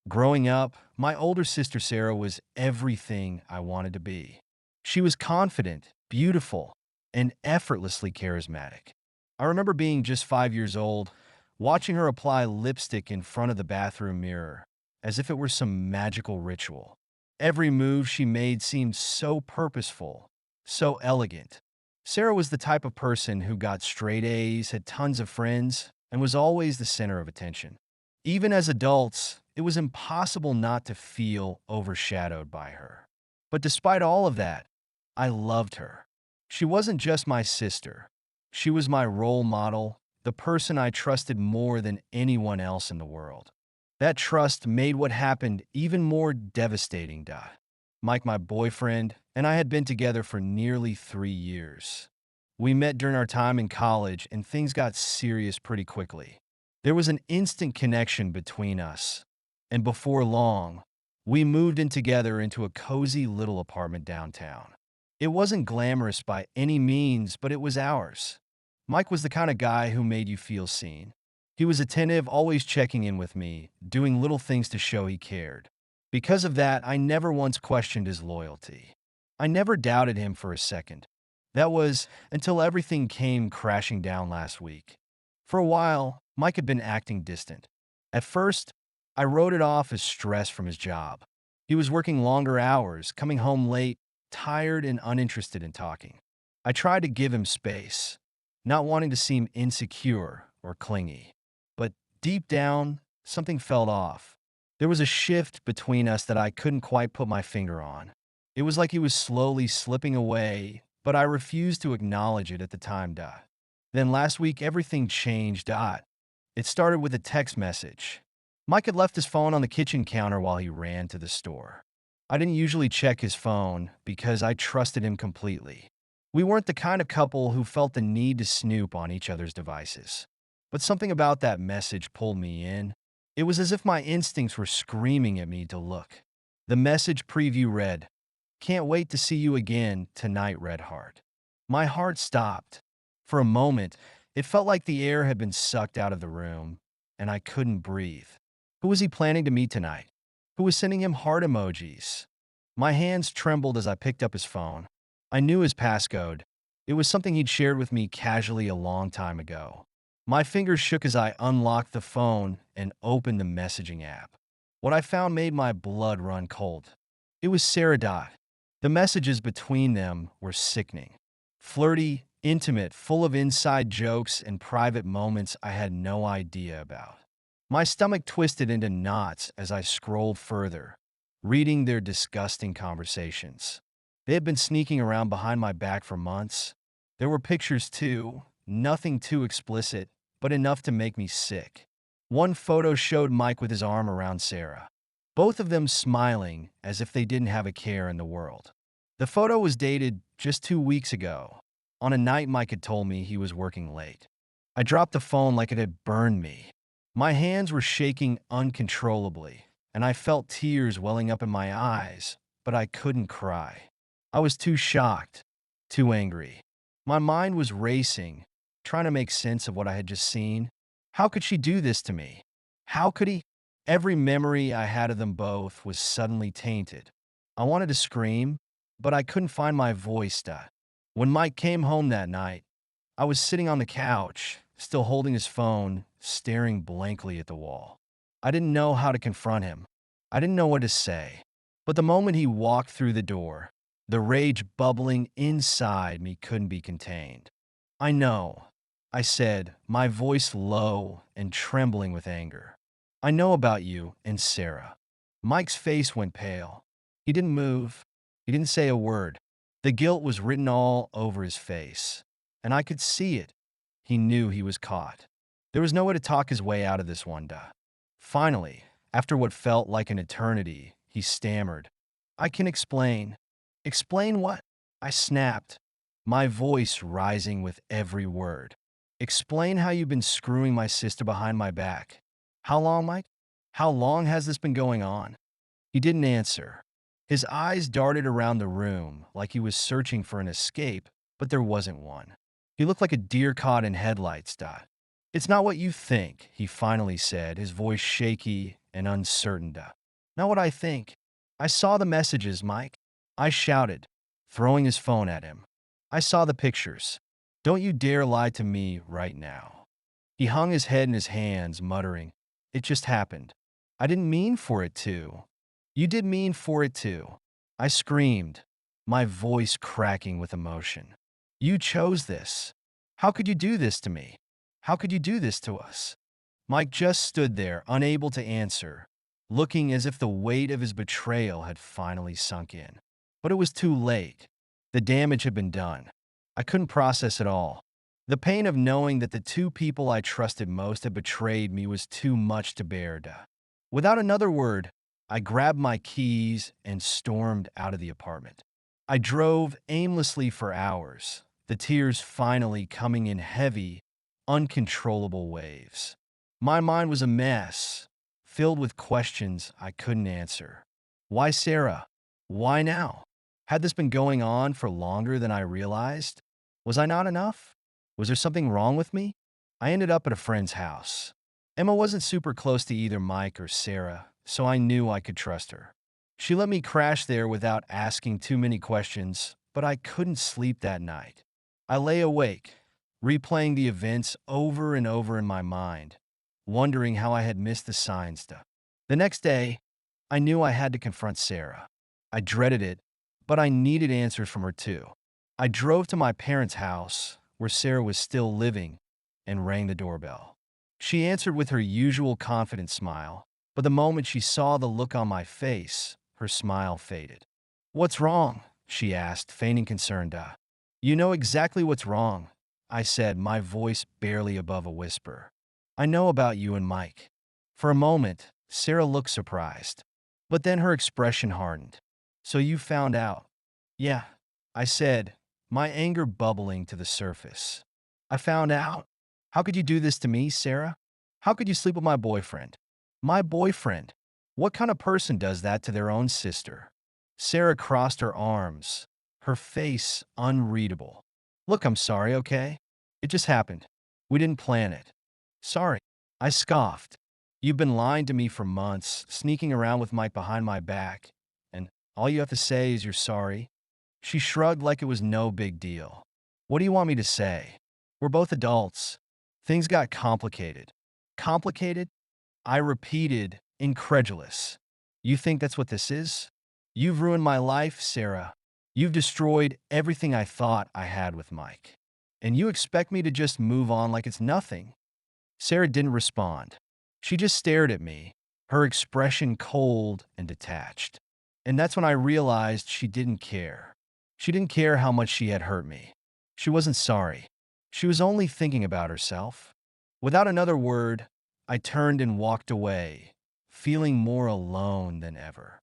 Growing up, my older sister Sarah was everything I wanted to be. She was confident, beautiful, and effortlessly charismatic. I remember being just 5 years old, watching her apply lipstick in front of the bathroom mirror, as if it were some magical ritual. Every move she made seemed so purposeful, so elegant. Sarah was the type of person who got straight A's, had tons of friends, and was always the center of attention. Even as adults, it was impossible not to feel overshadowed by her. But despite all of that, I loved her. She wasn't just my sister. She was my role model, the person I trusted more than anyone else in the world. That trust made what happened even more devastating, Dot. Mike, my boyfriend, and I had been together for nearly 3 years. We met during our time in college, and things got serious pretty quickly. There was an instant connection between us, and before long, we moved in together into a cozy little apartment downtown. It wasn't glamorous by any means, but it was ours. Mike was the kind of guy who made you feel seen. He was attentive, always checking in with me, doing little things to show he cared. Because of that, I never once questioned his loyalty. I never doubted him for a second. That was until everything came crashing down last week. For a while, Mike had been acting distant. At first, I wrote it off as stress from his job. He was working longer hours, coming home late, tired and uninterested in talking. I tried to give him space, not wanting to seem insecure or clingy. But deep down, something felt off. There was a shift between us that I couldn't quite put my finger on. It was like he was slowly slipping away, but I refused to acknowledge it at the time. Then last week, everything changed. It started with a text message. Mike had left his phone on the kitchen counter while he ran to the store. I didn't usually check his phone because I trusted him completely. We weren't the kind of couple who felt the need to snoop on each other's devices. But something about that message pulled me in. It was as if my instincts were screaming at me to look. The message preview read, "Can't wait to see you again tonight, Red Heart." My heart stopped. For a moment, it felt like the air had been sucked out of the room, and I couldn't breathe. Who was he planning to meet tonight? Who was sending him heart emojis? My hands trembled as I picked up his phone. I knew his passcode. It was something he'd shared with me casually a long time ago. My fingers shook as I unlocked the phone and opened the messaging app. What I found made my blood run cold. It was Sarah Dot. The messages between them were sickening. Flirty, intimate, full of inside jokes and private moments I had no idea about. My stomach twisted into knots as I scrolled further, reading their disgusting conversations. They had been sneaking around behind my back for months. There were pictures too, nothing too explicit, but enough to make me sick. One photo showed Mike with his arm around Sarah, both of them smiling as if they didn't have a care in the world. The photo was dated just 2 weeks ago, on a night Mike had told me he was working late. I dropped the phone like it had burned me. My hands were shaking uncontrollably, and I felt tears welling up in my eyes, but I couldn't cry. I was too shocked, too angry. My mind was racing, trying to make sense of what I had just seen. How could she do this to me? How could he? Every memory I had of them both was suddenly tainted. I wanted to scream, but I couldn't find my voice. When Mike came home that night, I was sitting on the couch, still holding his phone, staring blankly at the wall. I didn't know how to confront him. I didn't know what to say. But the moment he walked through the door, the rage bubbling inside me couldn't be contained. "I know," I said, my voice low and trembling with anger. "I know about you and Sarah." Mike's face went pale. He didn't move. He didn't say a word. The guilt was written all over his face, and I could see it. He knew he was caught. There was no way to talk his way out of this one. Finally, after what felt like an eternity, he stammered, "I can explain." "Explain what?" I snapped, my voice rising with every word. "Explain how you've been screwing my sister behind my back." "How long, Mike? How long has this been going on?" He didn't answer. His eyes darted around the room like he was searching for an escape, but there wasn't one. He looked like a deer caught in headlights. "It's not what you think," he finally said, his voice shaky and uncertain. Not what I think. I saw the messages, Mike. I shouted, throwing his phone at him. I saw the pictures. Don't you dare lie to me right now. He hung his head in his hands, muttering, "It just happened. I didn't mean for it to." "You did mean for it to." I screamed, my voice cracking with emotion. "You chose this. How could you do this to me? How could you do this to us?" Mike just stood there, unable to answer, looking as if the weight of his betrayal had finally sunk in. But it was too late. The damage had been done. I couldn't process it all. The pain of knowing that the two people I trusted most had betrayed me was too much to bear. Without another word, I grabbed my keys and stormed out of the apartment. I drove aimlessly for hours, the tears finally coming in heavy, uncontrollable waves. My mind was a mess, filled with questions I couldn't answer. Why Sarah? Why now? Had this been going on for longer than I realized? Was I not enough? Was there something wrong with me? I ended up at a friend's house. Emma wasn't super close to either Mike or Sarah, so I knew I could trust her. She let me crash there without asking too many questions, but I couldn't sleep that night. I lay awake, replaying the events over and over in my mind, wondering how I had missed the signs. The next day, I knew I had to confront Sarah. I dreaded it, but I needed answers from her too. I drove to my parents' house, where Sarah was still living, and rang the doorbell. She answered with her usual confident smile, but the moment she saw the look on my face, her smile faded. "What's wrong?" she asked, feigning concern. "You know exactly what's wrong," I said, my voice barely above a whisper. "I know about you and Mike." For a moment, Sarah looked surprised, but then her expression hardened. "So you found out?" "Yeah," I said, my anger bubbling to the surface. "I found out. How could you do this to me, Sarah? How could you sleep with my boyfriend?" "My boyfriend? What kind of person does that to their own sister?" Sarah crossed her arms, her face unreadable. "Look, I'm sorry, okay? It just happened. We didn't plan it." "Sorry," I scoffed. "You've been lying to me for months, sneaking around with Mike behind my back, and all you have to say is you're sorry?" She shrugged like it was no big deal. "What do you want me to say? We're both adults. Things got complicated." "Complicated?" I repeated, incredulous. "You think that's what this is? You've ruined my life, Sarah. You've destroyed everything I thought I had with Mike. And you expect me to just move on like it's nothing?" Sarah didn't respond. She just stared at me, her expression cold and detached. And that's when I realized she didn't care. She didn't care how much she had hurt me. She wasn't sorry. She was only thinking about herself. Without another word, I turned and walked away, feeling more alone than ever.